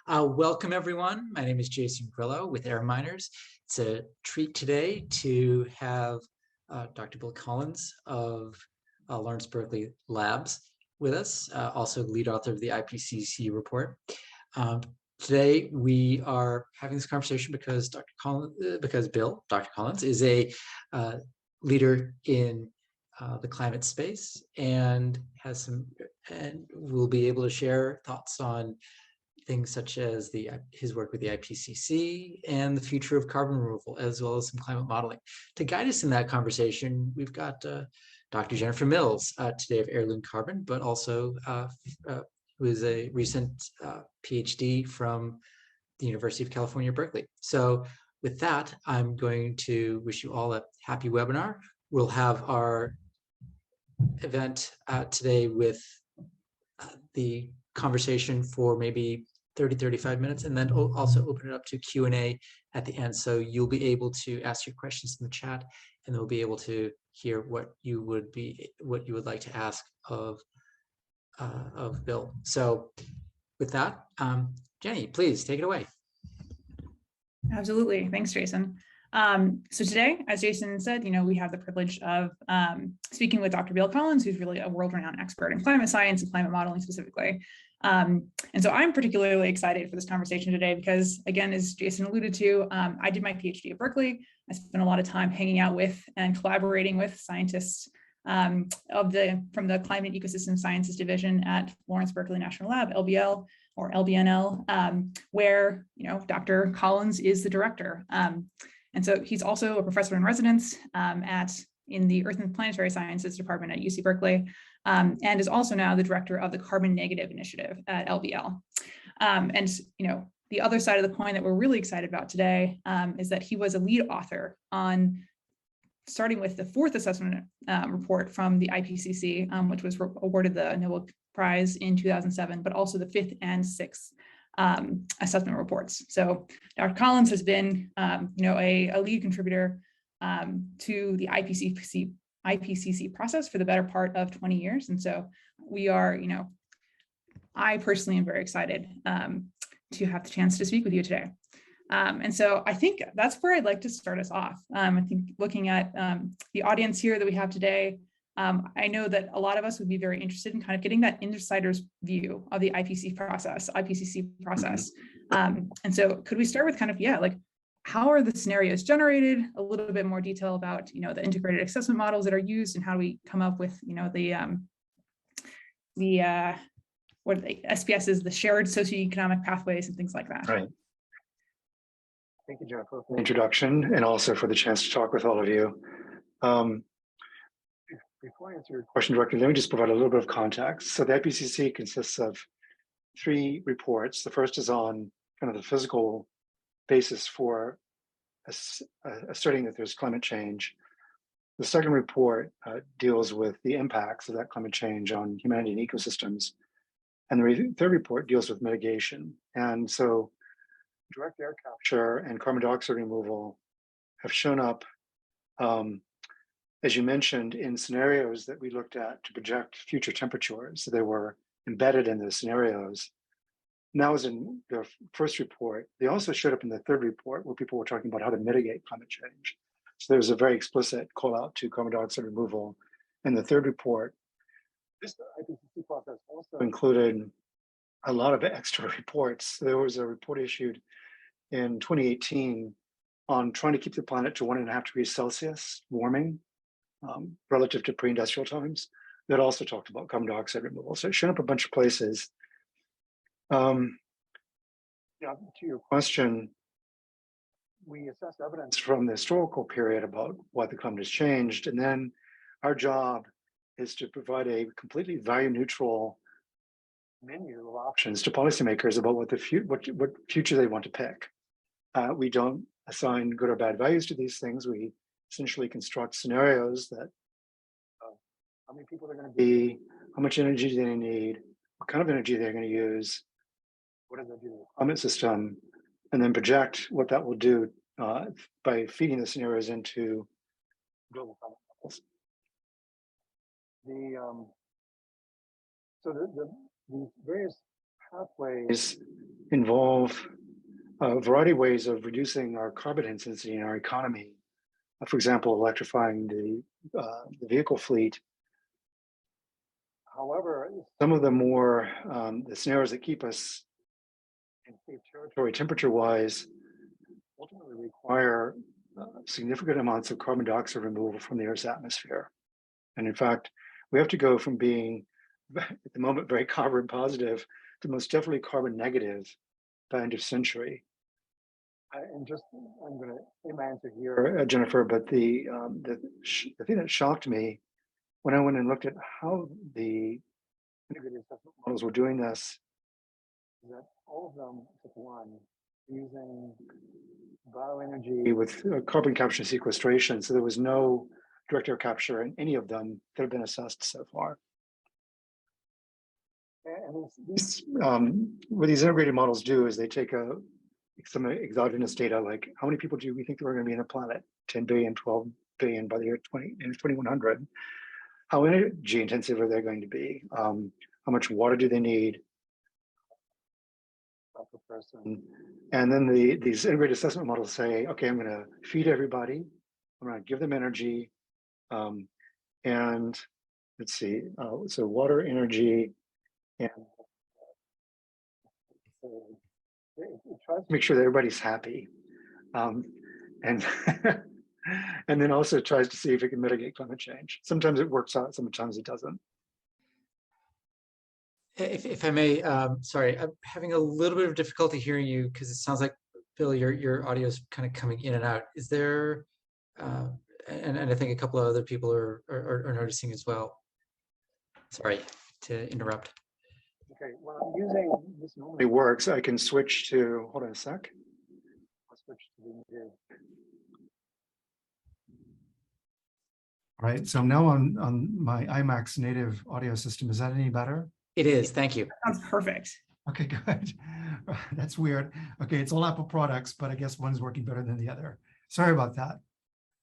Welcome, everyone. My name is Jason Grillo with AirMiners. It's a treat today to have Dr. Bill Collins of Lawrence Berkeley Labs with us, also lead author of the IPCC report. Today, we are having this conversation because Dr. Collins, is a leader in the climate space and will be able to share thoughts on things such as his work with the IPCC and the future of carbon removal, as well as some climate modeling. To guide us in that conversation, we've got Dr. Jennifer Mills today of Heirloom Carbon, but also who is a recent PhD from the University of California, Berkeley. So with that, I'm going to wish you all a happy webinar. We'll have our event today with the conversation for maybe 30-35 minutes, and then also open it up to Q&A at the end. So you'll be able to ask your questions in the chat, and we'll be able to hear what you would like to ask of Bill. So with that, Jenny, please take it away. Absolutely. Thanks, Jason. So today, as Jason said, we have the privilege of speaking with Dr. Bill Collins, who's really a world-renowned expert in climate science and climate modeling specifically. And so I'm particularly excited for this conversation today because, again, as Jason alluded to, I did my PhD at Berkeley. I spent a lot of time hanging out with and collaborating with scientists from the Climate Ecosystem Sciences Division at Lawrence Berkeley National Lab, LBL, or LBNL, where Dr. Collins is the director. And so he's also a professor in residence in the Earth and Planetary Sciences Department at UC Berkeley, and is also now the director of the Carbon Negative Initiative at LBL. And the other side of the coin that we're really excited about today is that he was a lead author on starting with the fourth assessment report from the IPCC, which was awarded the Nobel Prize in 2007, but also the fifth and sixth assessment reports. So Dr. Collins has been, a lead contributor to the IPCC process for the better part of 20 years. And so we are, I personally am very excited to have the chance to speak with you today. And so I think that's where I'd like to start us off. I think looking at the audience here that we have today, I know that a lot of us would be very interested in kind of getting that insider's view of the IPCC process. And so could we start with kind of, how are the scenarios generated, a little bit more detail about, the integrated assessment models that are used and how do we come up with, what are they, SPSs, the shared socioeconomic pathways and things like that. Right. Thank you, Jennifer, for the introduction and also for the chance to talk with all of you. Before I answer your question directly, let me just provide a little bit of context. So the IPCC consists of 3 reports. The first is on kind of the physical basis for asserting that there's climate change. The second report deals with the impacts of that climate change on humanity and ecosystems. And the third report deals with mitigation. And so direct air capture and carbon dioxide removal have shown up, as you mentioned, in scenarios that we looked at to project future temperatures. So they were embedded in those scenarios. And that was in the first report. They also showed up in the third report where people were talking about how to mitigate climate change. So there was a very explicit call out to carbon dioxide removal in the third report. This IPCC process also included a lot of extra reports. There was a report issued in 2018 on trying to keep the planet to 1.5 degrees Celsius warming relative to pre-industrial times. That also talked about carbon dioxide removal. So it showed up a bunch of places. To your question, we assess evidence from the historical period about why the climate has changed, and then our job is to provide a completely value-neutral menu of options to policymakers about what future they want to pick. We don't assign good or bad values to these things. We essentially construct scenarios that how many people are going to be, how much energy do they need, what kind of energy they're going to use, what does that do to the climate system, and then project what that will do by feeding the scenarios into global climate models. The various pathways involve a variety of ways of reducing our carbon intensity in our economy. For example, electrifying the vehicle fleet. However, some of the more the scenarios that keep us in safe territory temperature-wise ultimately require significant amounts of carbon dioxide removal from the Earth's atmosphere. And in fact, we have to go from being, at the moment, very carbon positive to most definitely carbon negative by end of century. I'm going to say my answer here, Jennifer, but the thing that shocked me when I went and looked at how the integrated assessment models were doing this is that all of them, except one, using bioenergy with carbon capture and sequestration. So there was no direct air capture in any of them that have been assessed so far. And what these integrated models do is they take some exogenous data, like how many people do we think there are going to be on the planet? 10 billion, 12 billion by the year 2100. How energy intensive are they going to be? How much water do they need per person? And then these integrated assessment models say, okay, I'm going to feed everybody. I'm going to give them energy. And let's see, so water, energy, and it tries to make sure that everybody's happy. And and then also tries to see if it can mitigate climate change. Sometimes it works out, sometimes it doesn't. If I may, sorry, I'm having a little bit of difficulty hearing you because it sounds like, Bill, your audio is kind of coming in and out. Is there, and I think a couple of other people are noticing as well. Sorry to interrupt. Okay, well, I'm using, this normally works. I can switch to, hold on a sec. I'll switch to the video. All right, so I'm now on my IMAX native audio system. Is that any better? It is, thank you. Sounds perfect. Okay, good. That's weird. Okay, it's all Apple products, but I guess one's working better than the other. Sorry about that.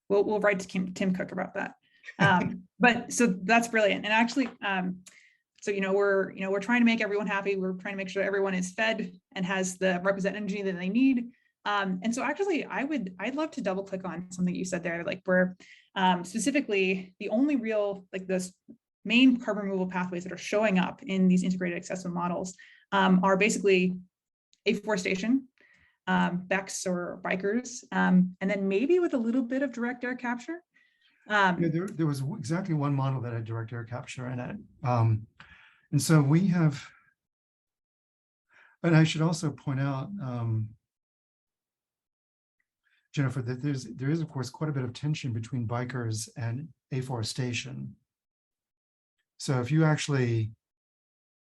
We'll write to Tim Cook about that. But so that's brilliant. And actually, so we're trying to make everyone happy. We're trying to make sure everyone is fed and has the represent energy that they need. And so actually, I'd love to double click on something you said there, like where specifically the only real, like this main carbon removal pathways that are showing up in these integrated assessment models are basically afforestation, BECs or bikers, and then maybe with a little bit of direct air capture. Yeah, there was exactly one model that had direct air capture in it. And so we have, and I should also point out, Jennifer, that there is of course quite a bit of tension between bikers and afforestation. So if you actually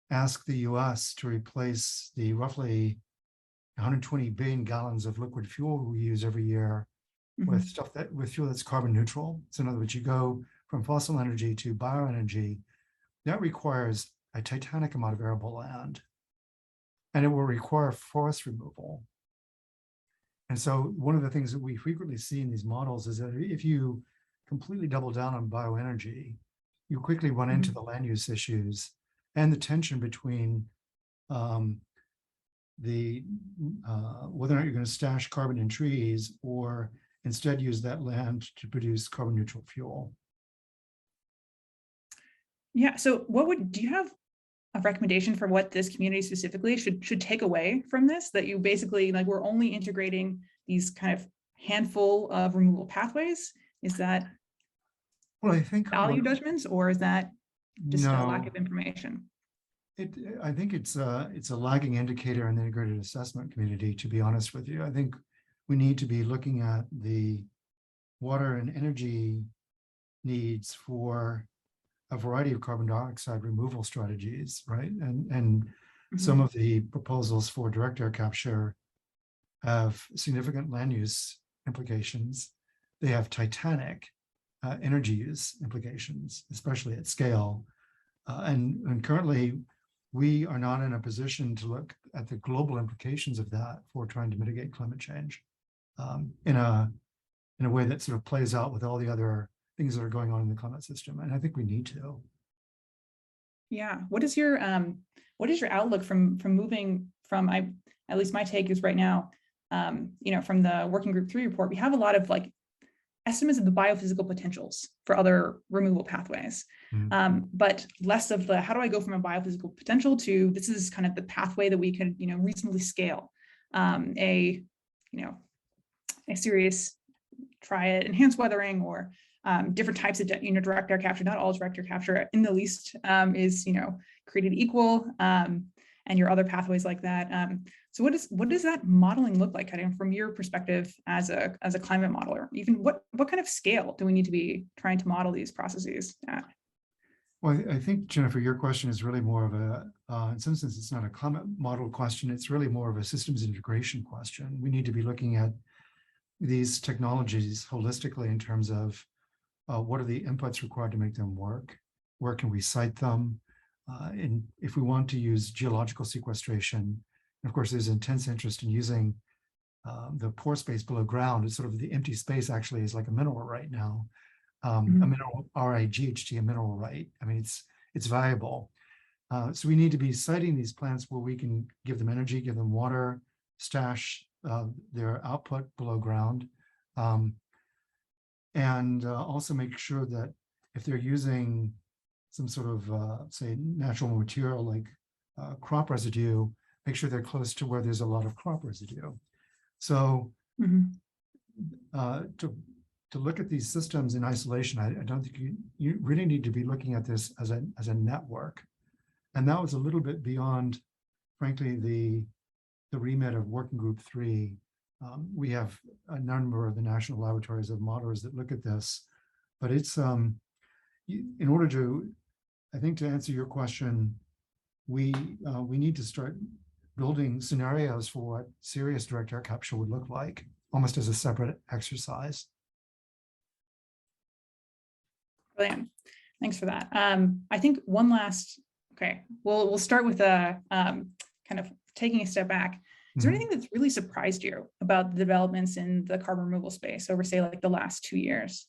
ask the US to replace the roughly 120 billion gallons of liquid fuel we use every year with fuel that's carbon neutral. So in other words, you go from fossil energy to bioenergy, that requires a titanic amount of arable land, and it will require forest removal. And so one of the things that we frequently see in these models is that if you completely double down on bioenergy, you quickly run into the land use issues and the tension between whether or not you're going to stash carbon in trees or instead use that land to produce carbon neutral fuel. Yeah, so do you have a recommendation for what this community specifically should take away from this, that you basically, like, we're only integrating these kind of handful of removal pathways? Is that, well, I think value judgments, or is that just a lack of information? I think it's a lagging indicator in the integrated assessment community, to be honest with you. I think we need to be looking at the water and energy needs for a variety of carbon dioxide removal strategies, right? And some of the proposals for direct air capture have significant land use implications. They have titanic energy use implications, especially at scale. And currently, we are not in a position to look at the global implications of that for trying to mitigate climate change in a way that sort of plays out with all the other things that are going on in the climate system. And I think we need to. Yeah. What is your outlook from moving from at least my take is right now, from the Working Group 3 report, we have a lot of like estimates of the biophysical potentials for other removal pathways, but less of the how do I go from a biophysical potential to this is kind of the pathway that we can reasonably scale a serious, try it, enhanced weathering or different types of direct air capture. Not all direct air capture in the least is created equal, and your other pathways like that. So what does that modeling look like, kind of from your perspective as a climate modeler? Even what kind of scale do we need to be trying to model these processes at? Well, I think, Jennifer, your question is really more of a, in some sense, it's not a climate model question. It's really more of a systems integration question. We need to be looking at these technologies holistically in terms of what are the inputs required to make them work? Where can we site them? And if we want to use geological sequestration, of course, there's intense interest in using the pore space below ground. It's sort of the empty space actually is like a mineral right now. A mineral, RIGHT, a mineral right. I mean, it's valuable. So we need to be siting these plants where we can give them energy, give them water, stash their output below ground, and also make sure that if they're using some sort of, say, natural material like crop residue, make sure they're close to where there's a lot of crop residue. So to look at these systems in isolation, I don't think you really need to be looking at this as a network. And that was a little bit beyond, frankly, the remit of Working Group 3. We have a number of the national laboratories of modelers that look at this, but it's in order to, I think, to answer your question, we need to start building scenarios for what serious direct air capture would look like, almost as a separate exercise. Brilliant. Thanks for that. I think one last, okay, we'll start with a kind of taking a step back. Is there anything that's really surprised you about the developments in the carbon removal space over, say, like the last 2 years?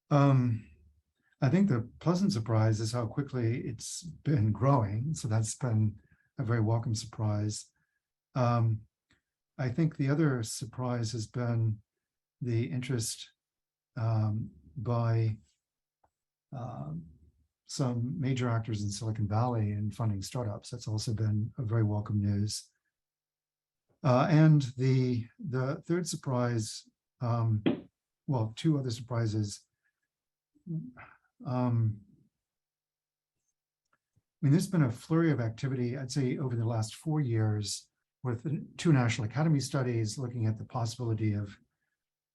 I think the pleasant surprise is how quickly it's been growing. So that's been a very welcome surprise. I think the other surprise has been the interest by some major actors in Silicon Valley in funding startups. That's also been a very welcome news. And the third surprise, well, two other surprises. I mean, there's been a flurry of activity, I'd say, over the last 4 years with 2 National Academy studies looking at the possibility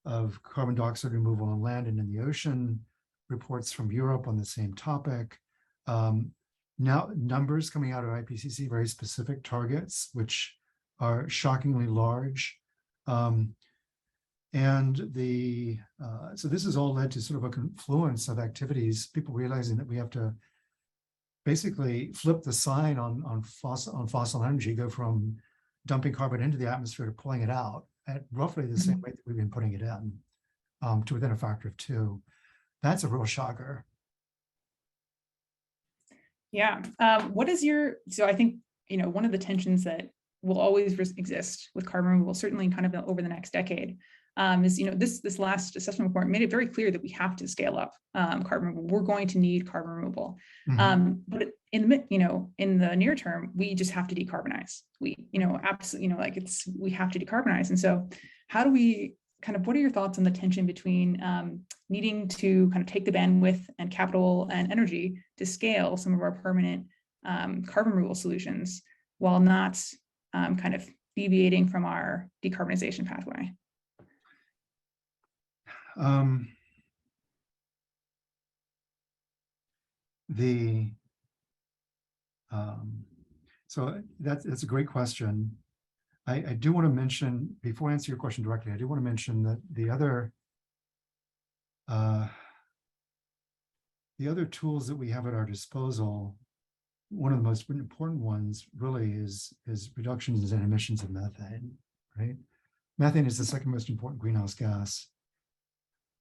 of carbon dioxide removal on land and in the ocean, reports from Europe on the same topic. Now numbers coming out of IPCC, very specific targets, which are shockingly large. And so this has all led to sort of a confluence of activities, people realizing that we have to basically flip the sign on fossil energy, go from dumping carbon into the atmosphere to pulling it out at roughly the same rate that we've been putting it in, to within a factor of 2. That's a real shocker. Yeah. What is so I think, one of the tensions that will always exist with carbon removal, certainly kind of over the next decade, is, this last assessment report made it very clear that we have to scale up carbon removal. We're going to need carbon removal. But in the near term, we just have to decarbonize. We, absolutely, we have to decarbonize. And so how do we what are your thoughts on the tension between needing to kind of take the bandwidth and capital and energy to scale some of our permanent carbon removal solutions while not kind of deviating from our decarbonization pathway? So that's a great question. I do want to mention, before I answer your question directly, I do want to mention that the other tools that we have at our disposal, one of the most important ones really is reductions in emissions of methane, right? Methane is the second most important greenhouse gas.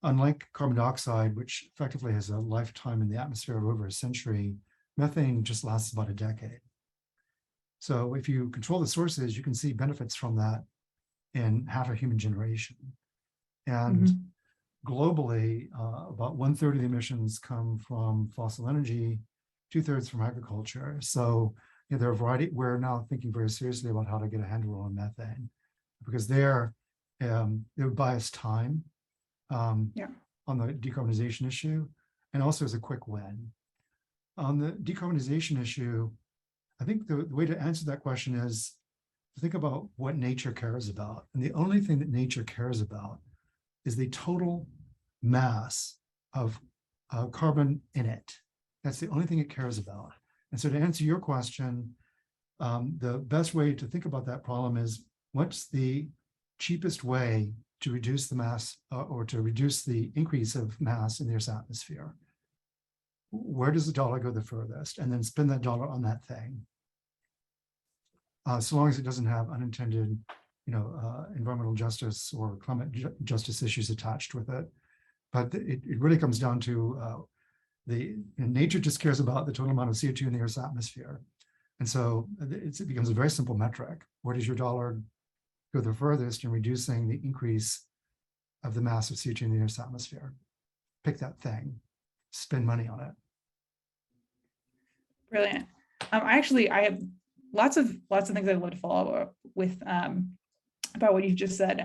Unlike carbon dioxide, which effectively has a lifetime in the atmosphere of over a century, methane just lasts about a decade. So if you control the sources, you can see benefits from that in half a human generation. And globally, about 1/3 of the emissions come from fossil energy, 2/3 from agriculture. So there are a variety. We're now thinking very seriously about how to get a handle on methane, because they would buy us time on the decarbonization issue, and also as a quick win. On the decarbonization issue, I think the way to answer that question is to think about what nature cares about. And the only thing that nature cares about is the total mass of carbon in it. That's the only thing it cares about. And so to answer your question, the best way to think about that problem is, what's the cheapest way to reduce the mass or to reduce the increase of mass in the Earth's atmosphere? Where does the dollar go the furthest? And then spend that dollar on that thing. So long as it doesn't have unintended, environmental justice or climate justice issues attached with it. But it really comes down to nature just cares about the total amount of CO2 in the Earth's atmosphere. And so it becomes a very simple metric. Where does your dollar go the furthest in reducing the increase of the mass of CO2 in the Earth's atmosphere? Pick that thing, spend money on it. Brilliant. I have lots of things I'd love to follow up with about what you just said.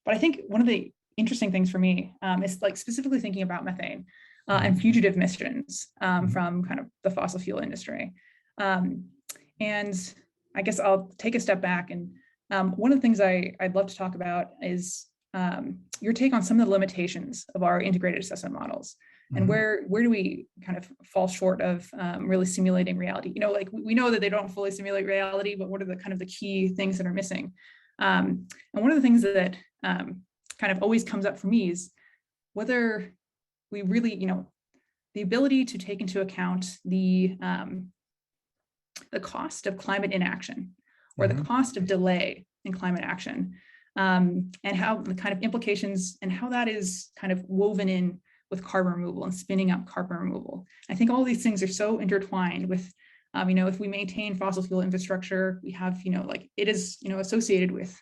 But I think one of the interesting things for me is like specifically thinking about methane and fugitive emissions from kind of the fossil fuel industry. And I guess I'll take a step back, and one of the things I'd love to talk about is your take on some of the limitations of our integrated assessment models. And where do we kind of fall short of really simulating reality? Like we know that they don't fully simulate reality, but what are the kind of the key things that are missing? And one of the things that kind of always comes up for me is whether we really, the ability to take into account the cost of climate inaction, or the cost of delay in climate action, and how the kind of implications and how that is kind of woven in with carbon removal and spinning up carbon removal. I think all these things are so intertwined with, if we maintain fossil fuel infrastructure, we have, like it is, associated with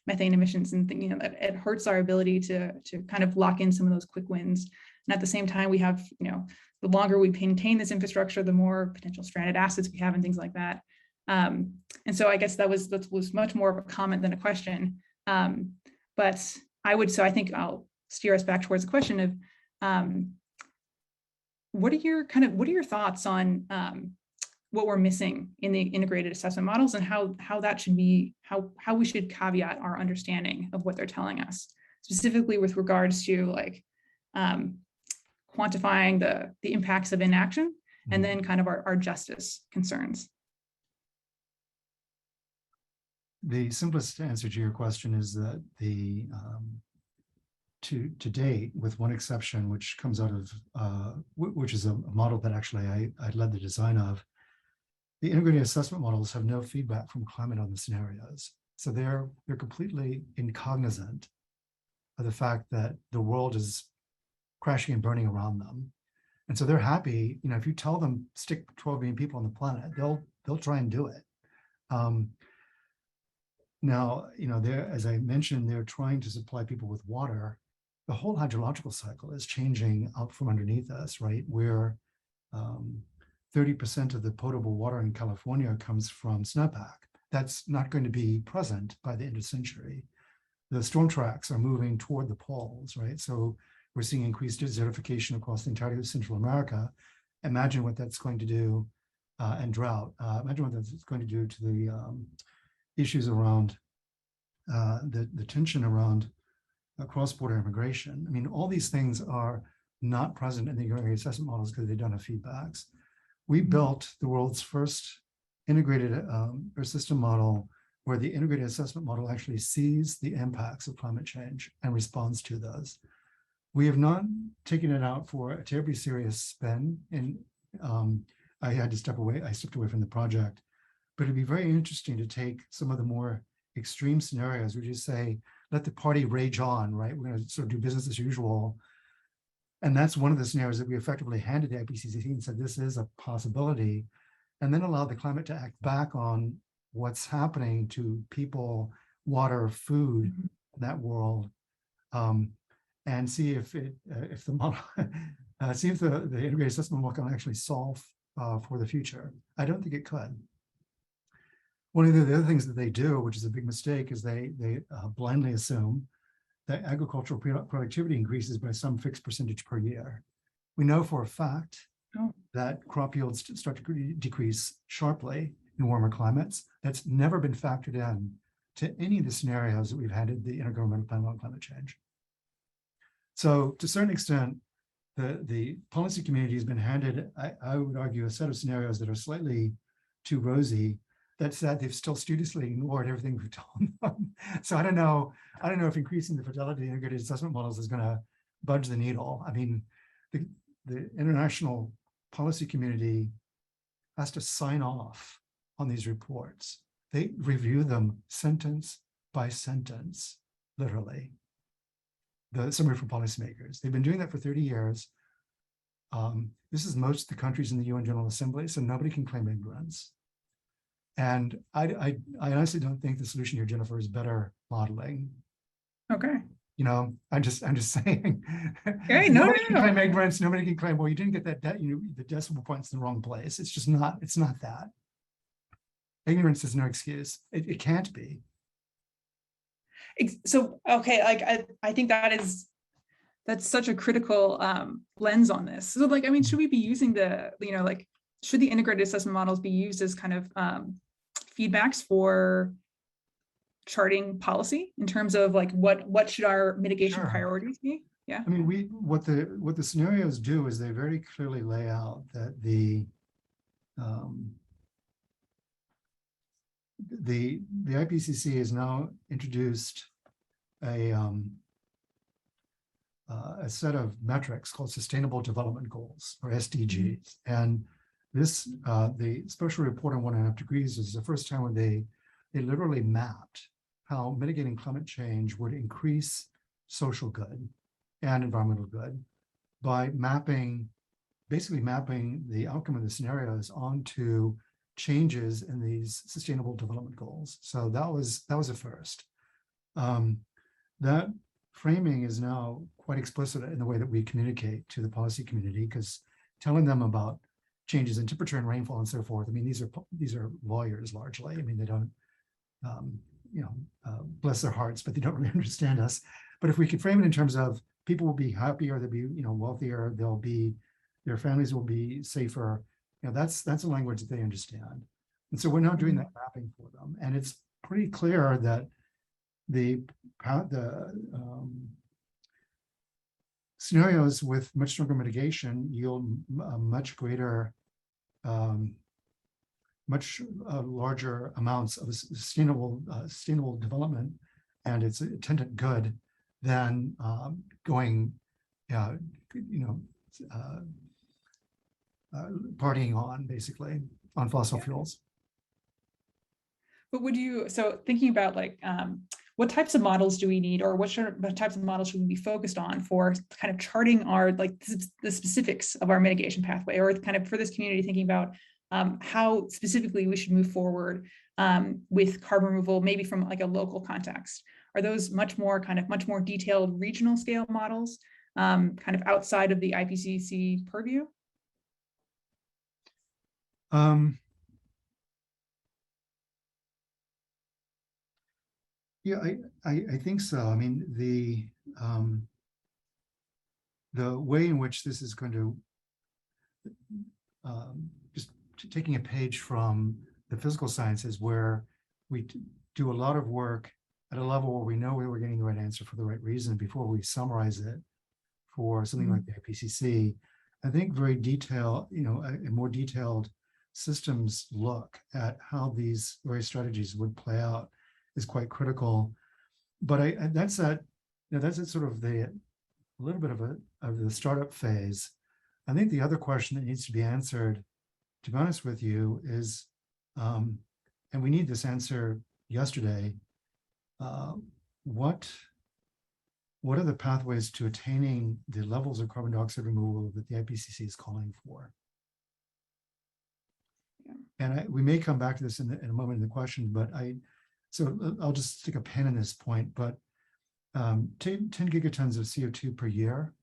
methane emissions, and that it hurts our ability to kind of lock in some of those quick wins. And at the same time, we have, the longer we maintain this infrastructure, the more potential stranded assets we have and things like that. And so I guess that was much more of a comment than a question. But I think I'll steer us back towards the question of, what are your thoughts on what we're missing in the integrated assessment models, and how that should be, how we should caveat our understanding of what they're telling us, specifically with regards to like quantifying the impacts of inaction, and then kind of our justice concerns. The simplest answer to your question is that to date, with one exception, which comes out of, which is a model that actually I led the design of, the integrated assessment models have no feedback from climate on the scenarios. So they're completely incognizant of the fact that the world is crashing and burning around them. And so they're happy, if you tell them stick 12 million people on the planet, they'll try and do it. Now, as I mentioned, they're trying to supply people with water. The whole hydrological cycle is changing out from underneath us, right? Where 30% of the potable water in California comes from snowpack. That's not going to be present by the end of the century. The storm tracks are moving toward the poles, right? So we're seeing increased desertification across the entirety of Central America. Imagine what that's going to do, and drought. Imagine what that's going to do to the issues around the tension around cross-border immigration. I mean, all these things are not present in the integrated assessment models because they don't have feedbacks. We built the world's first integrated Earth system model, where the integrated assessment model actually sees the impacts of climate change and responds to those. We have not taken it out for a terribly serious spin, and I had to step away. I stepped away from the project, but it'd be very interesting to take some of the more extreme scenarios where you say, let the party rage on, right? We're going to sort of do business as usual. And that's one of the scenarios that we effectively handed the IPCC and said, this is a possibility. and then allow the climate to act back on what's happening to people, water, food in that world, and see if the model, see if the integrated assessment model can actually solve for the future. I don't think it could. One of the other things that they do, which is a big mistake, is they blindly assume that agricultural productivity increases by some fixed percentage per year. We know for a fact that crop yields start to decrease sharply in warmer climates. That's never been factored in to any of the scenarios that we've had in the Intergovernmental Panel on Climate Change. So to a certain extent, the policy community has been handed, I would argue, a set of scenarios that are slightly too rosy. That said, they've still studiously ignored everything we've told them. So I don't know if increasing the fidelity of integrated assessment models is going to budge the needle. I mean, the international policy community has to sign off on these reports. They review them sentence by sentence, literally. The summary for policymakers. They've been doing that for 30 years. This is most of the countries in the UN General Assembly, so nobody can claim ignorance. And I honestly don't think the solution here, Jennifer, is better modeling. Okay. You know, I'm just saying. Okay, Nobody can claim ignorance. Nobody can claim, well, you didn't get that, the decimal points in the wrong place. It's just not. It's not that. Ignorance is no excuse. It can't be. So okay, like I think that's such a critical lens on this. So like, I mean, should we be using should the integrated assessment models be used as kind of feedbacks for charting policy in terms of like what should our mitigation priorities be? Yeah. I mean, what the scenarios do is they very clearly lay out that the IPCC has now introduced a set of metrics called Sustainable Development Goals, or SDGs, and this the special report on 1.5 degrees is the first time when they literally mapped how mitigating climate change would increase social good and environmental good by basically mapping the outcome of the scenarios onto changes in these sustainable development goals. So that was a first. That framing is now quite explicit in the way that we communicate to the policy community, because telling them about changes in temperature and rainfall and so forth, I mean, these are lawyers largely. I mean, they don't, bless their hearts, but they don't really understand us. But if we could frame it in terms of people will be happier, they'll be, wealthier, their families will be safer, that's a language that they understand. And so we're now doing that mapping for them. And it's pretty clear that the scenarios with much stronger mitigation yield much greater, much larger amounts of sustainable development and its attendant good than going, partying on, basically, on fossil fuels. But so thinking about like, what types of models do we need, or what types of models should we be focused on for kind of charting our, like the specifics of our mitigation pathway, or kind of for this community thinking about how specifically we should move forward with carbon removal, maybe from like a local context? Are those much more detailed regional scale models, kind of outside of the IPCC purview? Yeah, I think so. I mean, the way in which this is going to, just taking a page from the physical sciences, where we do a lot of work at a level where we know we were getting the right answer for the right reason before we summarize it for something like the IPCC. I think very detailed, a more detailed systems look at how these various strategies would play out is quite critical. But that's sort of a little bit of the startup phase. I think the other question that needs to be answered, to be honest with you, is, and we need this answer yesterday, what are the pathways to attaining the levels of carbon dioxide removal that the IPCC is calling for? and we may come back to this in a moment in the question, but so I'll just stick a pin in this point, but 10 gigatons of CO2 per year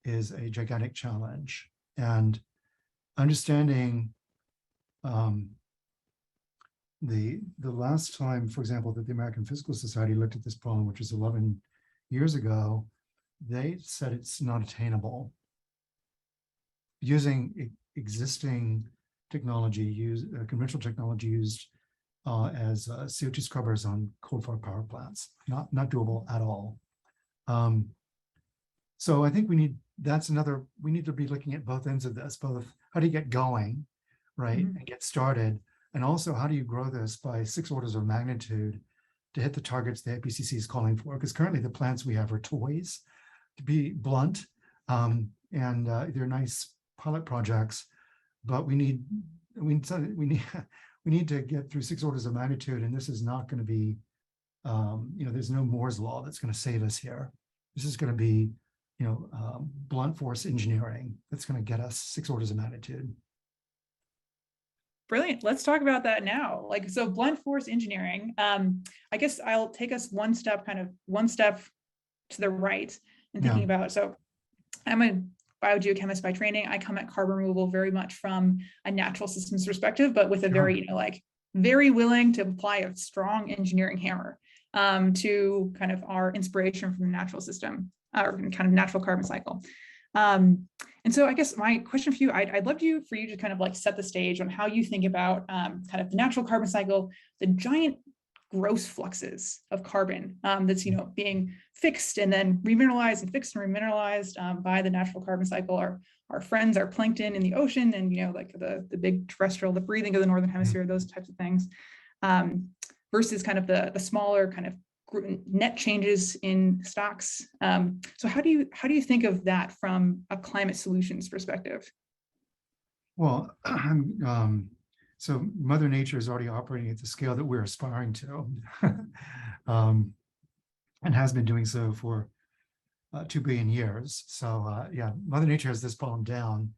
is a gigantic challenge. And understanding the last time, for example, that the American Physical Society looked at this problem, which was 11 years ago, they said it's not attainable. Using existing technology, conventional technology used as CO2 scrubbers on coal-fired power plants, not doable at all. So I think we need to be looking at both ends of this, both how do you get going, right, and get started, and also how do you grow this by 6 orders of magnitude to hit the targets the IPCC is calling for, because currently the plants we have are toys, to be blunt, and they're nice pilot projects, but we need to get through 6 orders of magnitude, and this is not going to be, there's no Moore's law that's going to save us here. This is going to be, blunt force engineering that's going to get us 6 orders of magnitude. Brilliant. Let's talk about that now. So blunt force engineering, I guess I'll take us one step to the right and thinking about, so I'm a biogeochemist by training. I come at carbon removal very much from a natural systems perspective, but with a very, very willing to apply a strong engineering hammer to kind of our inspiration from the natural system, or kind of natural carbon cycle. And so I guess my question for you, I'd love for you to kind of set the stage on how you think about kind of the natural carbon cycle, the giant gross fluxes of carbon that's being fixed and then remineralized and fixed and remineralized by the natural carbon cycle. Our friends are plankton in the ocean, and the big terrestrial, the breathing of the northern hemisphere, those types of things, versus kind of the smaller kind of net changes in stocks. So how do you think of that from a climate solutions perspective? Well, so Mother Nature is already operating at the scale that we're aspiring to, and has been doing so for 2 billion years. So yeah, Mother Nature has this problem down.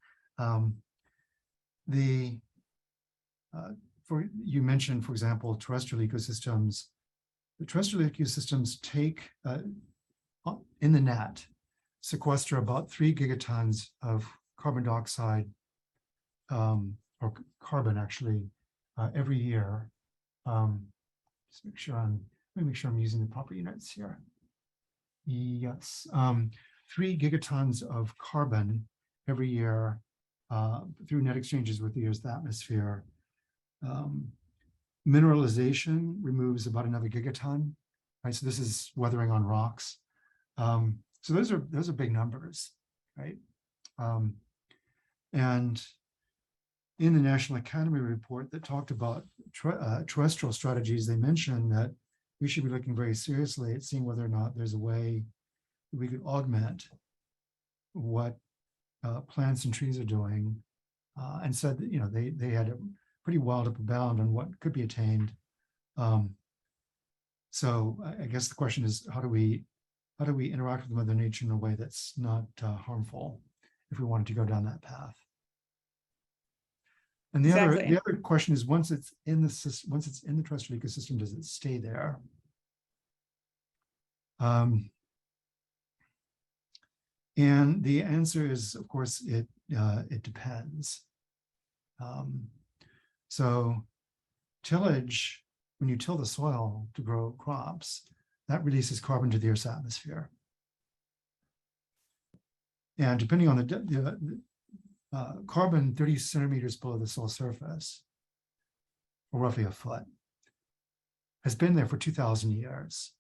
You mentioned, for example, terrestrial ecosystems. The terrestrial ecosystems take, in the net, sequester about 3 gigatons of carbon dioxide, or carbon actually, every year. Just let me make sure I'm using the proper units here. Yes, 3 gigatons of carbon every year through net exchanges with the Earth's atmosphere. Mineralization removes about another gigaton, right? So this is weathering on rocks. So those are big numbers, right? And in the National Academy report that talked about terrestrial strategies, they mentioned that we should be looking very seriously at seeing whether or not there's a way that we could augment what plants and trees are doing, and said that they had a pretty wild upper bound on what could be attained. So I guess the question is, how do we interact with Mother Nature in a way that's not harmful if we wanted to go down that path? And the other question is, once it's in the terrestrial ecosystem, does it stay there? And the answer is, of course, it depends. So tillage, when you till the soil to grow crops, that releases carbon to the Earth's atmosphere. And depending on the carbon 30 centimeters below the soil surface, or roughly a foot, has been there for 2,000 years.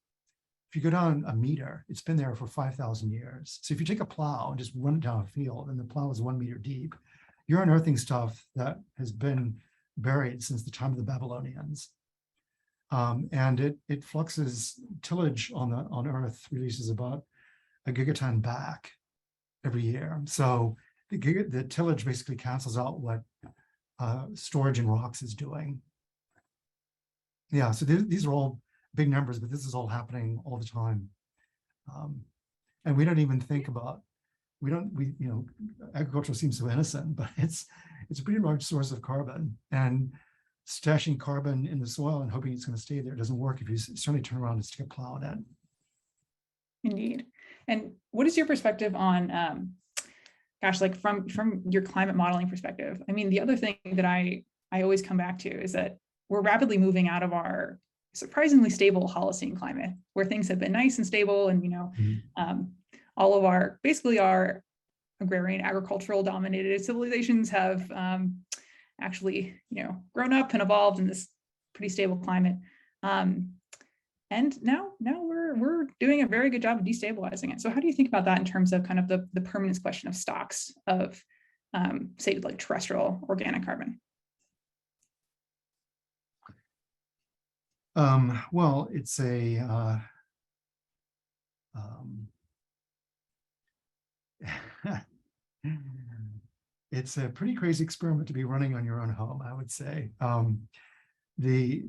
If you go down a meter, it's been there for 5,000 years. So if you take a plow and just run it down a field, and the plow is 1 meter deep, you're unearthing stuff that has been buried since the time of the Babylonians. And it fluxes. Tillage on Earth releases about a gigaton back every year. So the tillage basically cancels out what storage in rocks is doing. Yeah, so these are all big numbers, but this is all happening all the time. And we don't even think about agriculture seems so innocent, but it's a pretty large source of carbon, and stashing carbon in the soil and hoping it's going to stay there doesn't work if you certainly turn around and stick a plow in it. Indeed. And what is your perspective on, like from your climate modeling perspective? I mean, the other thing that I always come back to is that we're rapidly moving out of our surprisingly stable Holocene climate, where things have been nice and stable, and all of our agrarian agricultural dominated civilizations have actually grown up and evolved in this pretty stable climate, and now we're doing a very good job of destabilizing it. So how do you think about that in terms of kind of the permanence question of stocks of say like terrestrial organic carbon? Well, it's it's a pretty crazy experiment to be running on your own home, I would say. We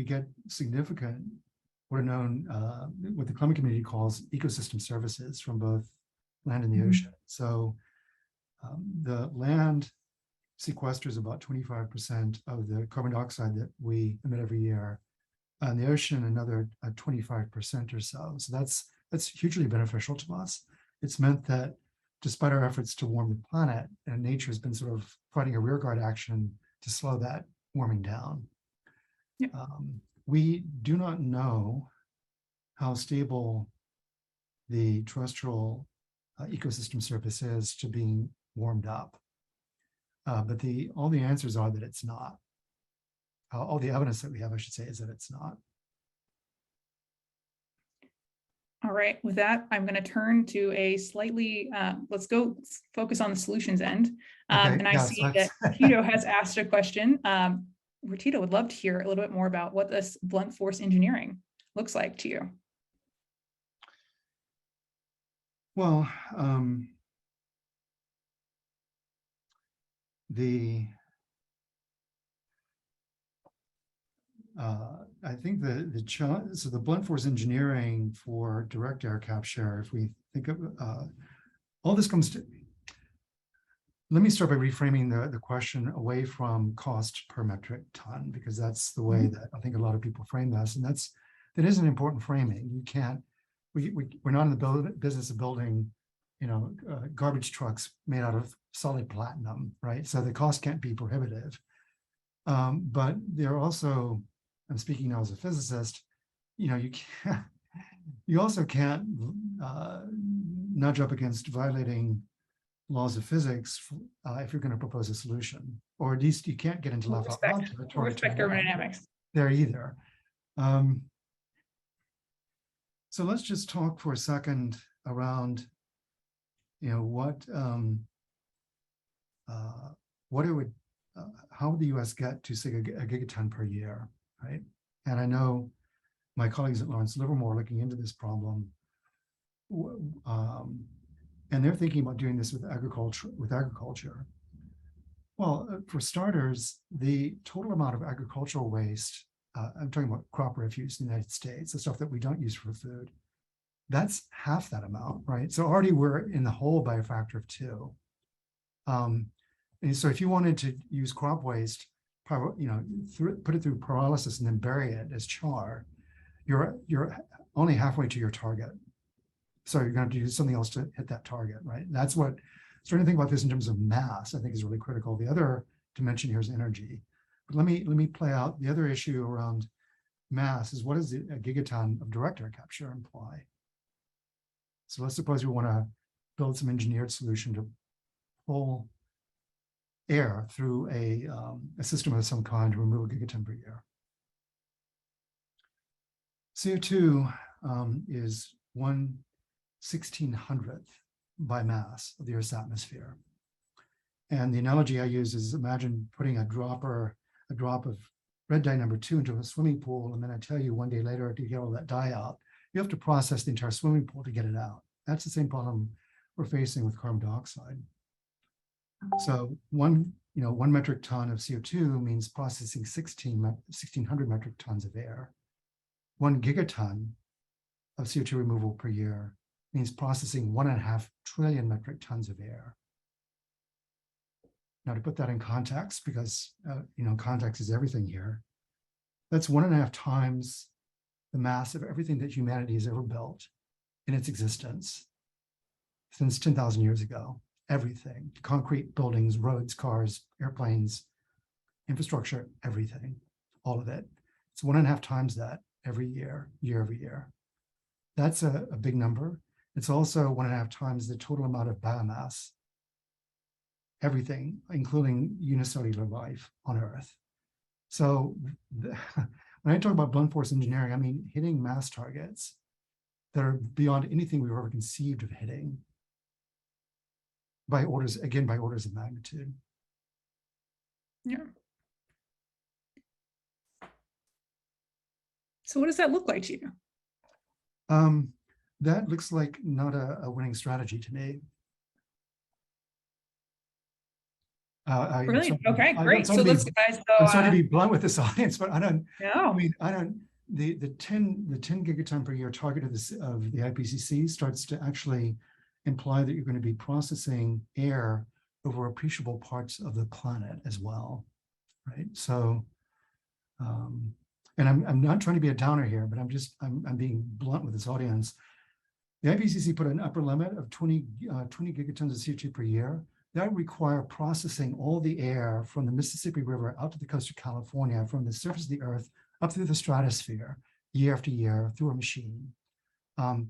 get significant, what are known, what the climate community calls ecosystem services from both land and the ocean. So the land sequesters about 25% of the carbon dioxide that we emit every year, and the ocean another 25% or so. So that's hugely beneficial to us. It's meant that despite our efforts to warm the planet, and nature has been sort of fighting a rearguard action to slow that warming down. Yeah. We do not know how stable the terrestrial ecosystem surface is to being warmed up. But all the answers are that it's not. All the evidence that we have, I should say, is that it's not. All right, with that, I'm going to turn to a slightly, let's go focus on the solutions end. And I see that Tito has asked a question. Where Tito would love to hear a little bit more about what this blunt force engineering looks like to you. Well, I think the challenge, so the blunt force engineering for direct air capture, if we think of all this comes to, let me start by reframing the question away from cost per metric ton, because that's the way that I think a lot of people frame this, and that is an important framing. You can't, we're not in the business of building, garbage trucks made out of solid platinum, right? So the cost can't be prohibitive. But they're also, I'm speaking now as a physicist, you also can't nudge up against violating laws of physics if you're going to propose a solution, or at least you can't get into left out territory. Respect thermodynamics there either. So let's just talk for a second around, what it would, how would the U.S. get to say a gigaton per year, right? And I know my colleagues at Lawrence Livermore are looking into this problem, and they're thinking about doing this with agriculture. Well, for starters, the total amount of agricultural waste, I'm talking about crop refuse in the United States, the stuff that we don't use for food, that's half that amount, right? So already we're in the hole by a factor of 2. And so if you wanted to use crop waste, put it through pyrolysis and then bury it as char, you're only halfway to your target. So you're going to do something else to hit that target, right? And that's what, starting to think about this in terms of mass, I think is really critical. The other dimension here is energy. But let me play out the other issue around mass is, what does a gigaton of direct air capture imply? So let's suppose we want to build some engineered solution to pull air through a system of some kind to remove a gigaton per year. CO2 is 1/1600th by mass of the Earth's atmosphere. And the analogy I use is, imagine putting a drop of red dye number 2 into a swimming pool, and then I tell you one day later to get all that dye out, you have to process the entire swimming pool to get it out. That's the same problem we're facing with carbon dioxide. So one metric ton of CO2 means processing 1,600 metric tons of air. 1 gigaton of CO2 removal per year means processing 1.5 trillion metric tons of air. Now, to put that in context, because context is everything here, that's 1.5 times the mass of everything that humanity has ever built in its existence since 10,000 years ago. Everything, concrete, buildings, roads, cars, airplanes, infrastructure, everything, all of it. It's 1.5 times that every year, year over year. That's a big number. It's also 1.5 times the total amount of biomass, everything, including unicellular life on Earth. So when I talk about blunt force engineering, I mean hitting mass targets that are beyond anything we've ever conceived of hitting by orders of magnitude. Yeah. So what does that look like to you? That looks like not a winning strategy to me. Brilliant. Okay, great. So let's, guys. I'm sorry to be blunt with this audience, but I don't. No. I mean, I don't. The 10 gigaton per year target of the IPCC starts to actually imply that you're going to be processing air over appreciable parts of the planet as well, right? So, and I'm not trying to be a downer here, but I'm being blunt with this audience. The IPCC put an upper limit of 20 gigatons of CO2 per year. That would require processing all the air from the Mississippi River out to the coast of California, from the surface of the Earth up through the stratosphere, year after year, through a machine. I'd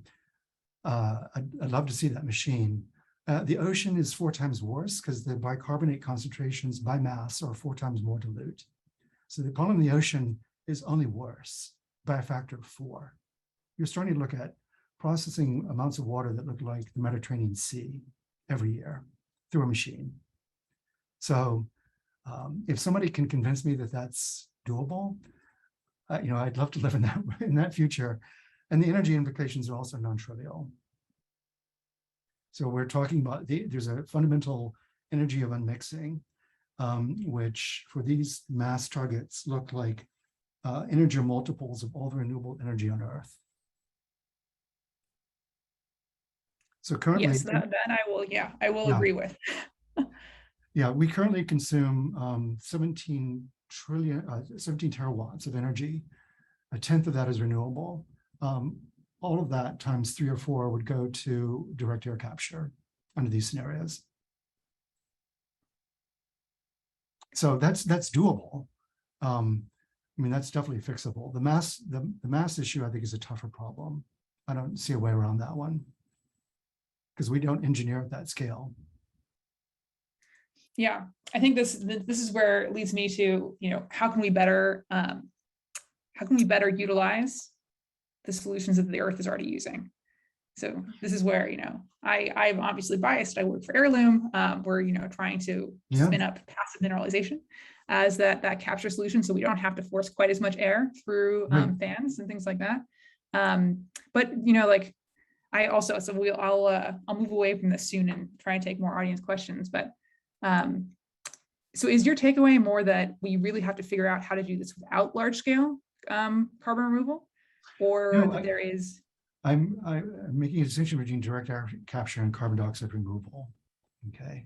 love to see that machine. The ocean is 4 times worse because the bicarbonate concentrations by mass are 4 times more dilute. So the problem in the ocean is only worse by a factor of 4. You're starting to look at processing amounts of water that look like the Mediterranean Sea every year through a machine. So if somebody can convince me that that's doable, I'd love to live in that future. And the energy implications are also non-trivial. So we're talking about there's a fundamental energy of unmixing, which for these mass targets look like energy multiples of all the renewable energy on Earth. So currently, yes, that I will agree with. Yeah, we currently consume 17 terawatts of energy. A tenth of that is renewable. All of that times 3 or 4 would go to direct air capture under these scenarios. So that's doable. I mean, that's definitely fixable. The mass issue, I think, is a tougher problem. I don't see a way around that one because we don't engineer at that scale. Yeah, I think this is where it leads me to, how can we better utilize the solutions that the Earth is already using? So this is where, I'm obviously biased. I work for Heirloom. We're, trying to spin up passive mineralization as that capture solution, so we don't have to force quite as much air through fans and things like that. But I also, I'll move away from this soon and try and take more audience questions. But so is your takeaway more that we really have to figure out how to do this without large scale carbon removal, or that there is? I'm making a distinction between direct air capture and carbon dioxide removal. Okay,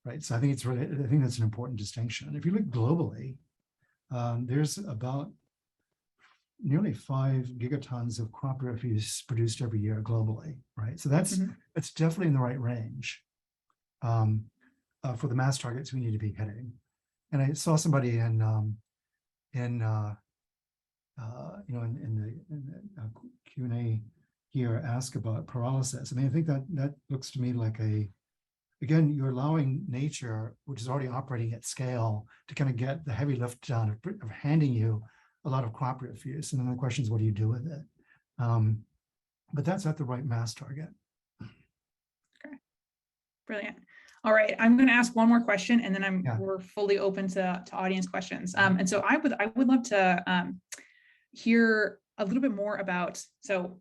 right. So I think that's an important distinction. If you look globally, there's about nearly 5 gigatons of crop refuse produced every year globally, right? So that's definitely in the right range for the mass targets we need to be hitting. And I saw somebody in the Q&A here ask about pyrolysis. I mean, I think that looks to me like again, you're allowing nature, which is already operating at scale, to kind of get the heavy lift done of handing you a lot of crop refuse. And then the question is, what do you do with it? But that's at the right mass target. Okay, brilliant. All right, I'm going to ask one more question, and then we're fully open to audience questions. And so I would love to hear a little bit more about, so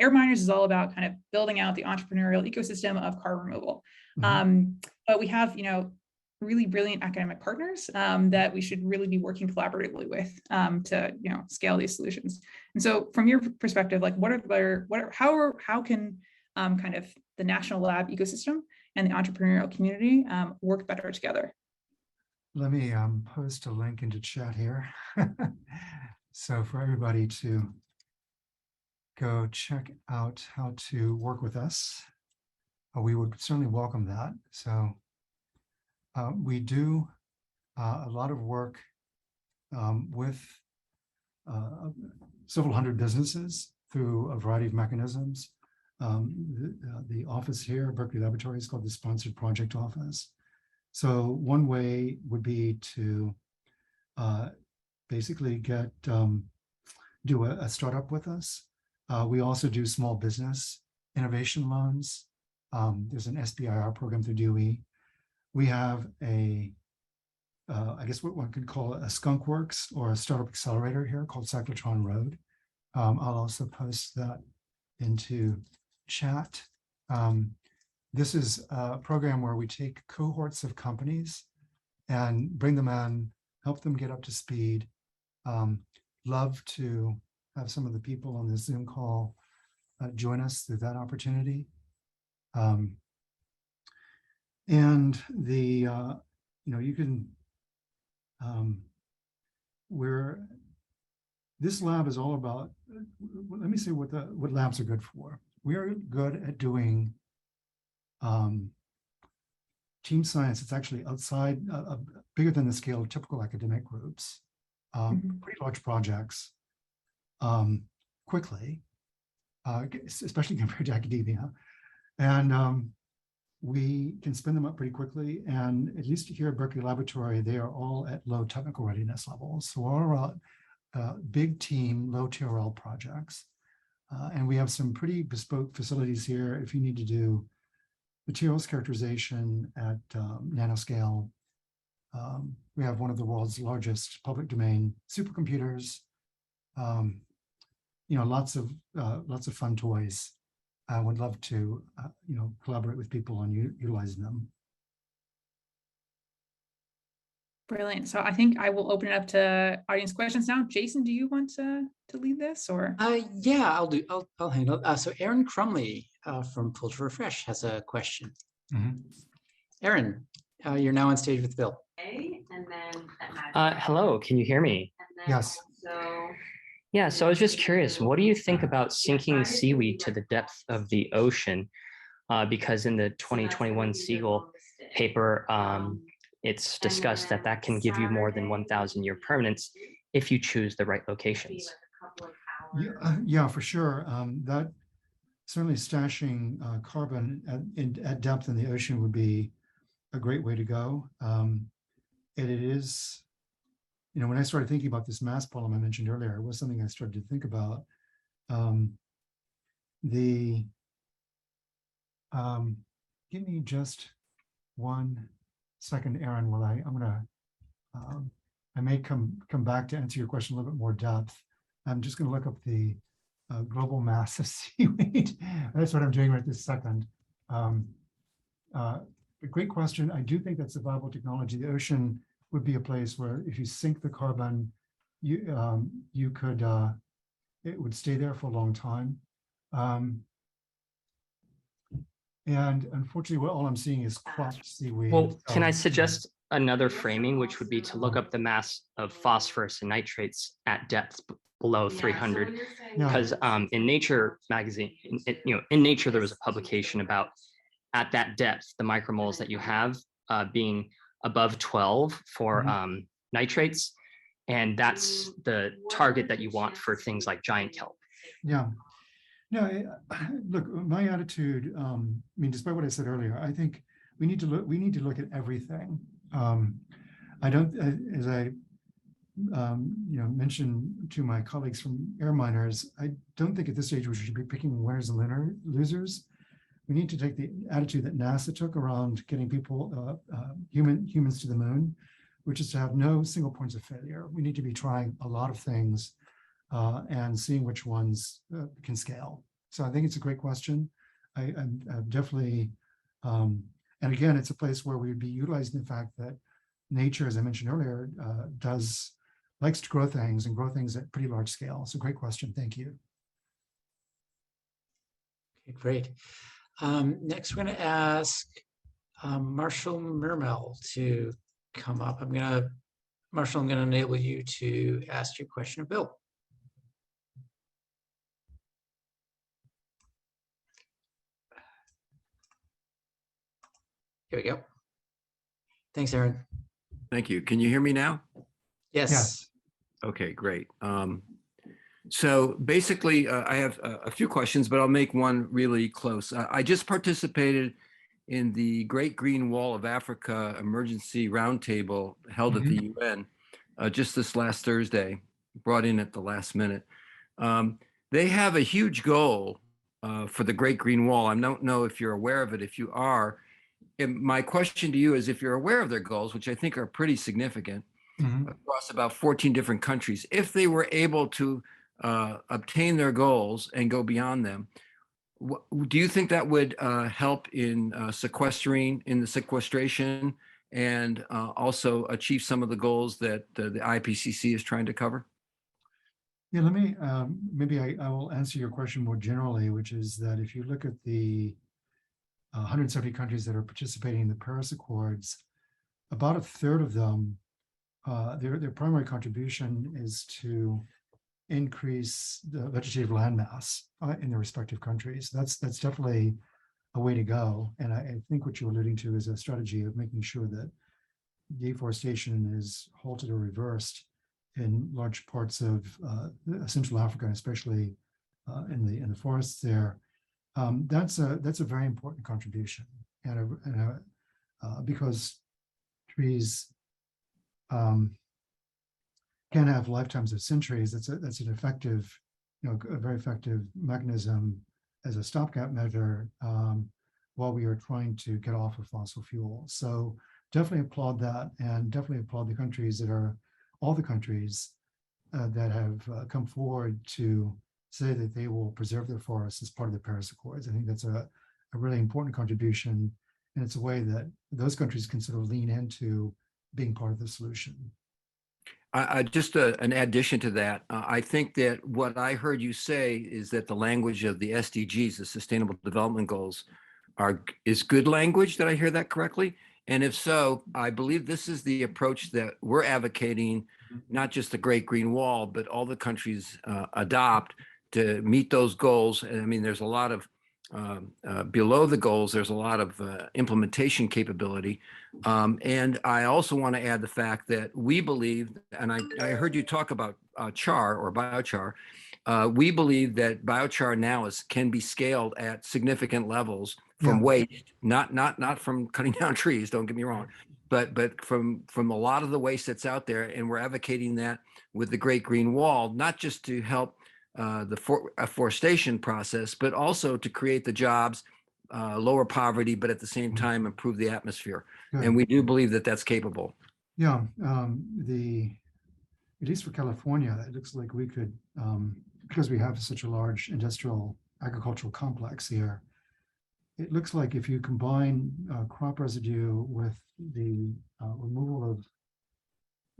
AirMiners is all about kind of building out the entrepreneurial ecosystem of carbon removal. But we have, really brilliant academic partners that we should really be working collaboratively with to scale these solutions. And so, from your perspective, like how can kind of the national lab ecosystem and the entrepreneurial community work better together? Let me post a link into chat here. So for everybody to go check out how to work with us, we would certainly welcome that. So we do a lot of work with several hundred businesses through a variety of mechanisms. The office here, Berkeley Laboratory, is called the Sponsored Project Office. So one way would be to basically do a startup with us. We also do small business innovation loans. There's an SBIR program through DOE. We have I guess what one could call a skunk works or a startup accelerator here called Cyclotron Road. I'll also post that into chat. This is a program where we take cohorts of companies and bring them in, help them get up to speed. Love to have some of the people on this Zoom call join us through that opportunity. And you can, this lab is all about, let me say what labs are good for. We are good at doing team science. It's actually outside, bigger than the scale of typical academic groups, pretty large projects, quickly, especially compared to academia. And we can spin them up pretty quickly. And at least here at Berkeley Laboratory, they are all at low technical readiness levels. So all about big team, low TRL projects. And we have some pretty bespoke facilities here. If you need to do materials characterization at nanoscale, we have one of the world's largest public domain supercomputers. Lots of fun toys. I would love to, collaborate with people on utilizing them. Brilliant. So I think I will open it up to audience questions now. Jason, do you want to lead this, or? Yeah, I'll handle it. So Aaron Crumley from Pull to Refresh has a question. Aaron, you're now on stage with Bill. And then hello, can you hear me? Yes. Yeah, so I was just curious, what do you think about sinking seaweed to the depth of the ocean? Because in the 2021 Siegel paper, it's discussed that can give you more than 1,000-year permanence if you choose the right locations. Yeah, for sure. That certainly stashing carbon at depth in the ocean would be a great way to go. And it is, when I started thinking about this mass problem I mentioned earlier, it was something I started to think about. Give me just 1 second, Aaron. I may come back to answer your question a little bit more depth. I'm just going to look up the global mass of seaweed. That's what I'm doing right this second. A great question. I do think that's a viable technology. The ocean would be a place where if you sink the carbon, you could, it would stay there for a long time. And unfortunately, all I'm seeing is cropped seaweed. Well, can I suggest another framing, which would be to look up the mass of phosphorus and nitrates at depth below 300? Because in Nature magazine, in Nature, there was a publication about at that depth, the micromoles that you have being above 12 for nitrates. And that's the target that you want for things like giant kelp. Yeah. No, look, my attitude, despite what I said earlier, I think we need to look at everything. I don't, as I mentioned to my colleagues from AirMiners, I don't think at this stage we should be picking winners and losers. We need to take the attitude that NASA took around getting people, humans to the moon, which is to have no single points of failure. We need to be trying a lot of things and seeing which ones can scale. So I think it's a great question. I'm definitely, and And again, it's a place where we'd be utilizing the fact that nature, as I mentioned earlier, likes to grow things and grow things at pretty large scale. So great question. Thank you. Okay, great. Next, we're going to ask Marshall Mermel to come up. Marshall, I'm going to enable you to ask your question of Bill. Here we go. Thanks, Aaron. Thank you. Can you hear me now? Yes. Yes. Okay, great. So basically, I have a few questions, but I'll make one really close. I just participated in the Great Green Wall of Africa Emergency Roundtable held at the UN just this last Thursday, brought in at the last minute. They have a huge goal for the Great Green Wall. I don't know if you're aware of it. If you are, my question to you is, if you're aware of their goals, which I think are pretty significant, across about 14 different countries, if they were able to obtain their goals and go beyond them, do you think that would help in sequestration and also achieve some of the goals that the IPCC is trying to cover? Yeah, let me, maybe I will answer your question more generally, which is that if you look at the 170 countries that are participating in the Paris Accords, about a third of them, their primary contribution is to increase the vegetative land mass in their respective countries. That's definitely a way to go. And I think what you're alluding to is a strategy of making sure that deforestation is halted or reversed in large parts of Central Africa, especially in the forests there. That's a very important contribution, because trees can have lifetimes of centuries. That's an effective, a very effective mechanism as a stopgap measure while we are trying to get off of fossil fuel. So definitely applaud that, and definitely applaud the countries all the countries that have come forward to say that they will preserve their forests as part of the Paris Accords. I think that's a really important contribution, and it's a way that those countries can sort of lean into being part of the solution. Just an addition to that, I think that what I heard you say is that the language of the SDGs, the Sustainable Development Goals, is good language. Did I hear that correctly? And if so, I believe this is the approach that we're advocating, not just the Great Green Wall, but all the countries adopt to meet those goals. And I mean, there's a lot of below the goals, there's a lot of implementation capability. And I also want to add the fact that we believe, and I heard you talk about char or biochar. We believe that biochar now can be scaled at significant levels from waste, not from cutting down trees, don't get me wrong, but from a lot of the waste that's out there. And we're advocating that with the Great Green Wall, not just to help the afforestation process, but also to create the jobs, lower poverty, but at the same time improve the atmosphere. Good. And we do believe that that's capable. Yeah, at least for California, it looks like we could, because we have such a large industrial agricultural complex here, it looks like if you combine crop residue with the removal of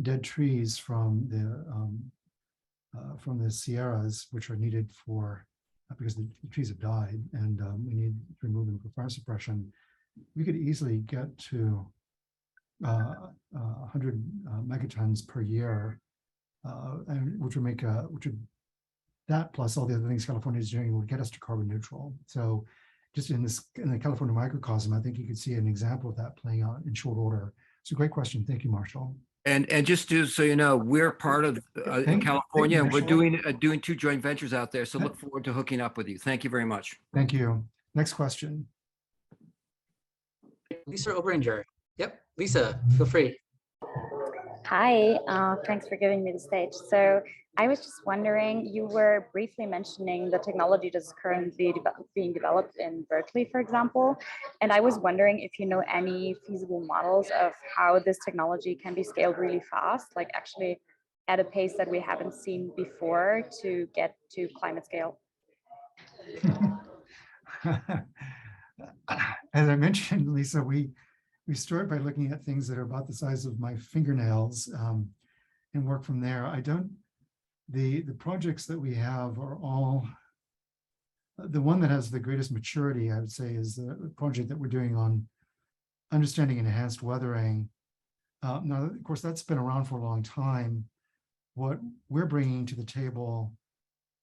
dead trees from the Sierras, which are needed because the trees have died, and we need to remove them for fire suppression, we could easily get to 100 megatons per year, and which would that plus all the other things California is doing would get us to carbon neutral. So just in the California microcosm, I think you could see an example of that playing out in short order. It's a great question. Thank you, Marshall. And just so you know, we're part of California, and we're doing 2 joint ventures out there. So look forward to hooking up with you. Thank you very much. Thank you. Next question. Lisa Obranger. Yep, Lisa, feel free. Hi, thanks for giving me the stage. So I was just wondering, you were briefly mentioning the technology that's currently being developed in Berkeley, for example. And I was wondering if you know any feasible models of how this technology can be scaled really fast, like actually at a pace that we haven't seen before to get to climate scale. as I mentioned, Lisa, we start by looking at things that are about the size of my fingernails and work from there. The projects that we have are all, the one that has the greatest maturity, I would say, is the project that we're doing on understanding enhanced weathering. Now, of course, that's been around for a long time. What we're bringing to the table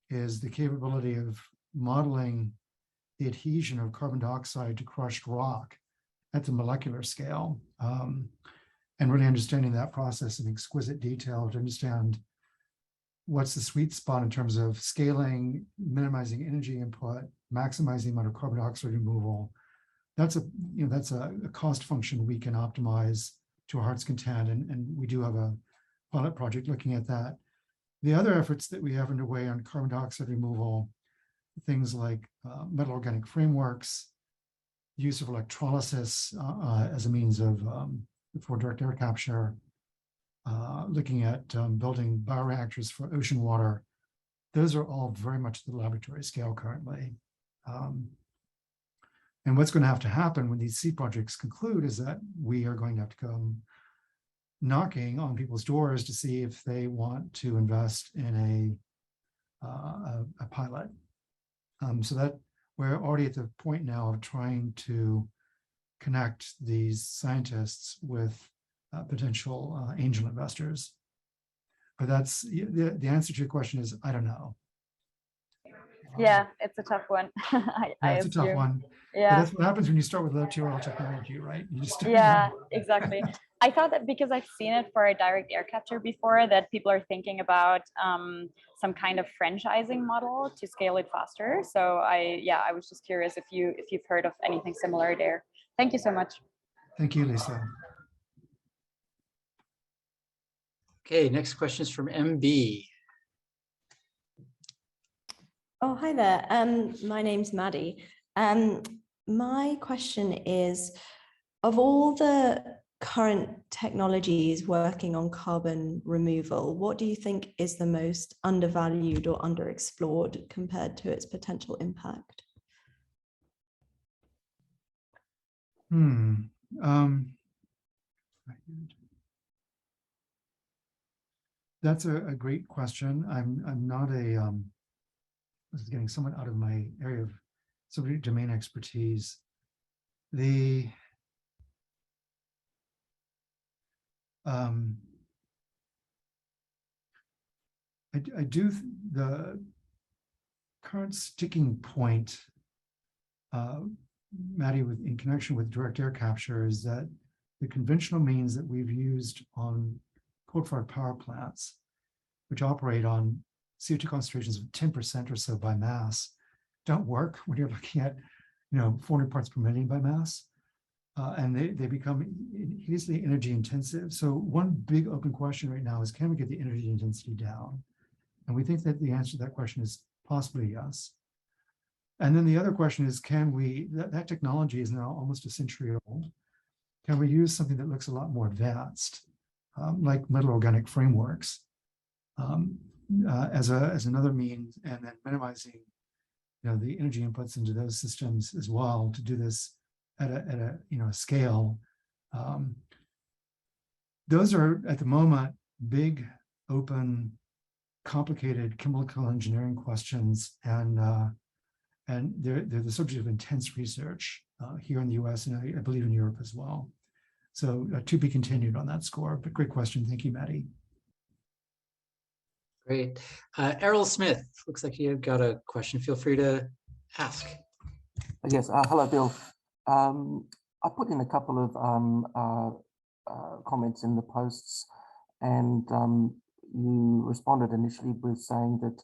is the capability of modeling the adhesion of carbon dioxide to crushed rock at the molecular scale, and really understanding that process in exquisite detail to understand what's the sweet spot in terms of scaling, minimizing energy input, maximizing the amount of carbon dioxide removal. That's a cost function we can optimize to our heart's content, and we do have a pilot project looking at that. The other efforts that we have underway on carbon dioxide removal, things like metal organic frameworks, use of electrolysis as a means of for direct air capture, looking at building bioreactors for ocean water. Those are all very much at the laboratory scale currently. And what's going to have to happen when these seed projects conclude is that we are going to have to come knocking on people's doors to see if they want to invest in a pilot. So that we're already at the point now of trying to connect these scientists with potential angel investors. But that's the answer to your question is, I don't know. Yeah, it's a tough one. It's a tough one. Yeah. But that's what happens when you start with low-tier technology, right? You just exactly. I thought that because I've seen it for a direct air capture before, that people are thinking about some kind of franchising model to scale it faster. So I was just curious if you've heard of anything similar there. Thank you so much. Thank you, Lisa. Okay, next question is from MB. Oh, hi there. My name's Maddie. My question is, of all the current technologies working on carbon removal, what do you think is the most undervalued or underexplored compared to its potential impact? That's a great question. I'm not this is getting somewhat out of my area of sort of domain expertise. The the current sticking point, Maddie, in connection with direct air capture, is that the conventional means that we've used on coal-fired power plants, which operate on CO2 concentrations of 10% or so by mass, don't work when you're looking at 400 parts per million by mass. And they become easily energy intensive. So one big open question right now is, can we get the energy intensity down? And we think that the answer to that question is possibly yes. And then the other question is, can we, that technology is now almost a century old. Can we use something that looks a lot more advanced, like metal organic frameworks, as another means, and then minimizing the energy inputs into those systems as well to do this at a scale. Those are at the moment big, open, complicated chemical engineering questions, and they're the subject of intense research here in the US and I believe in Europe as well. So to be continued on that score, but great question. Thank you, Maddie. Great. Errol Smith, looks like you've got a question. Feel free to ask. Yes, hello, Bill. I put in a couple of comments in the posts, and you responded initially with saying that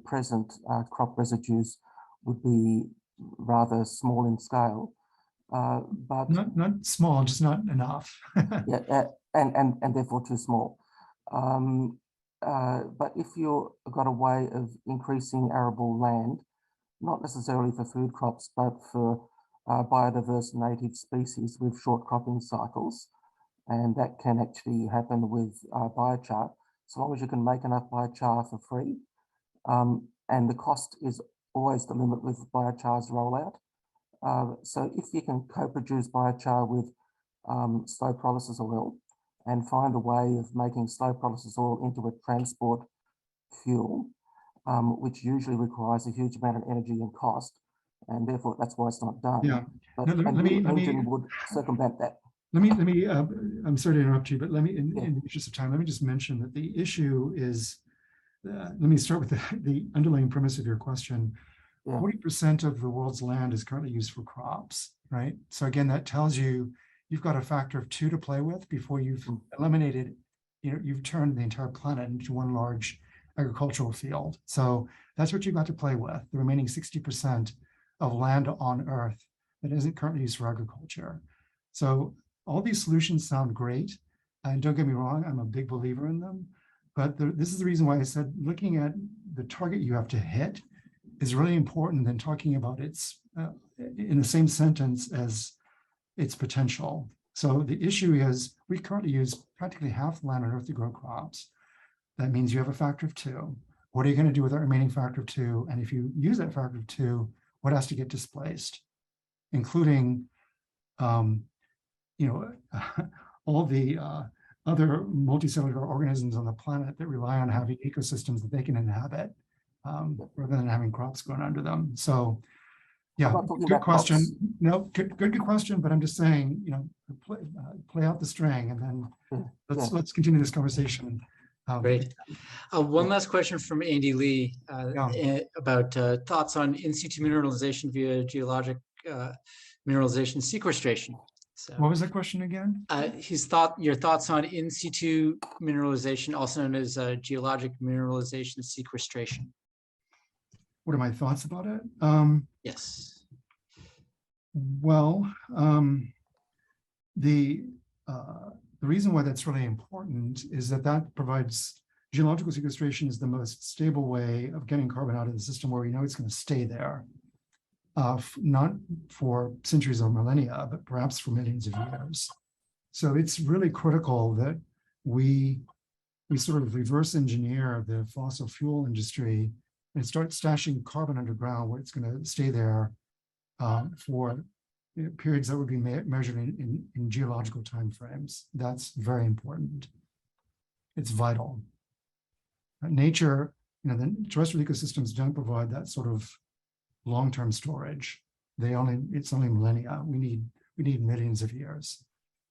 present crop residues would be rather small in scale, but not small, just not enough. yeah, and therefore too small. But if you've got a way of increasing arable land, not necessarily for food crops, but for biodiverse native species with short cropping cycles, and that can actually happen with biochar, so long as you can make enough biochar for free. And the cost is always the limit with biochar's rollout. So if you can co-produce biochar with slow pyrolysis oil and find a way of making slow pyrolysis oil into a transport fuel, which usually requires a huge amount of energy and cost, and therefore that's why it's not done. Yeah. But No, a let me- new engine would circumvent that. Let me, I'm sorry to interrupt you, but let me, in the interest of time, let me just mention that the issue is, let me start with the underlying premise of your question. 40% of the world's land is currently used for crops, right? So again, that tells you you've got a factor of 2 to play with before you've eliminated, you've turned the entire planet into one large agricultural field. So that's what you've got to play with, the remaining 60% of land on Earth that isn't currently used for agriculture. So all these solutions sound great, and don't get me wrong, I'm a big believer in them, but this is the reason why I said looking at the target you have to hit is really important than talking about its in the same sentence as its potential. So the issue is we currently use practically half the land on Earth to grow crops. That means you have a factor of 2. What are you going to do with that remaining factor of 2? And if you use that factor of 2, what has to get displaced, including all the other multicellular organisms on the planet that rely on having ecosystems that they can inhabit rather than having crops growing under them. So, yeah, good question. No, good question. But I'm just saying, play out the string, and then let's continue this conversation. Great. One last question from Andy Lee about thoughts on in situ mineralization via geologic mineralization sequestration. So, what was the question again? Your thoughts on in situ mineralization, also known as geologic mineralization sequestration. What are my thoughts about it? Yes. Well, the reason why that's really important is that provides geological sequestration is the most stable way of getting carbon out of the system where we know it's going to stay there, not for centuries or millennia, but perhaps for millions of years. So it's really critical that we sort of reverse engineer the fossil fuel industry and start stashing carbon underground where it's going to stay there for periods that would be measured in geological timeframes. That's very important. It's vital. Nature, the terrestrial ecosystems don't provide that sort of long-term storage. It's only millennia. We need millions of years,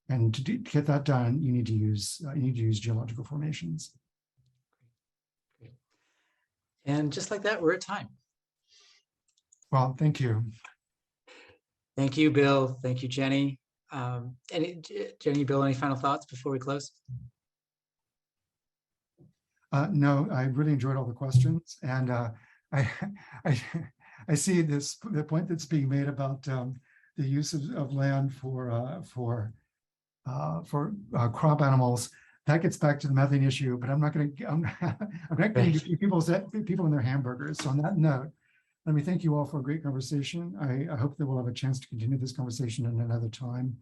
and to get that done, you need to use geological formations. Great. And just like that, we're at time. Well, thank you. Thank you, Bill. Thank you, Jenny. Jenny, Bill, any final thoughts before we close? No, I really enjoyed all the questions, and I see the point that's being made about the use of land for crop animals. That gets back to the methane issue, but I'm not going to give people in their hamburgers. So on that note, let me thank you all for a great conversation. I hope that we'll have a chance to continue this conversation in another time.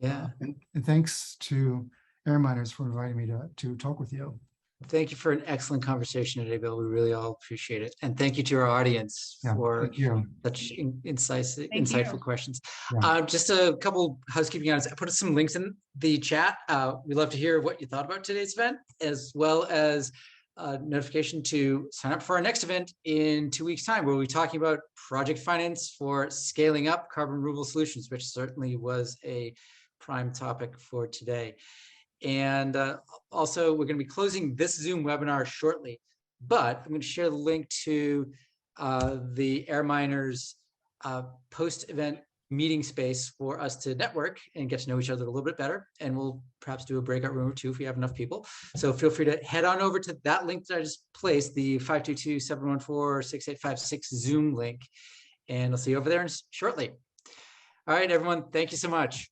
Yeah. And thanks to AirMiners for inviting me to talk with you. Thank you for an excellent conversation today, Bill. We really all appreciate it. And thank you to our audience for such insightful questions. Yeah. Just a couple housekeeping items. I put some links in the chat. We'd love to hear what you thought about today's event, as well as notification to sign up for our next event in 2 weeks' time, where we'll be talking about project finance for scaling up carbon removal solutions, which certainly was a prime topic for today. And also, we're going to be closing this Zoom webinar shortly, but I'm going to share the link to the AirMiners post-event meeting space for us to network and get to know each other a little bit better. And we'll perhaps do a breakout room or two if we have enough people. So feel free to head on over to that link that I just placed, the 522-714-6856 Zoom link. And I'll see you over there shortly. All right, everyone. Thank you so much.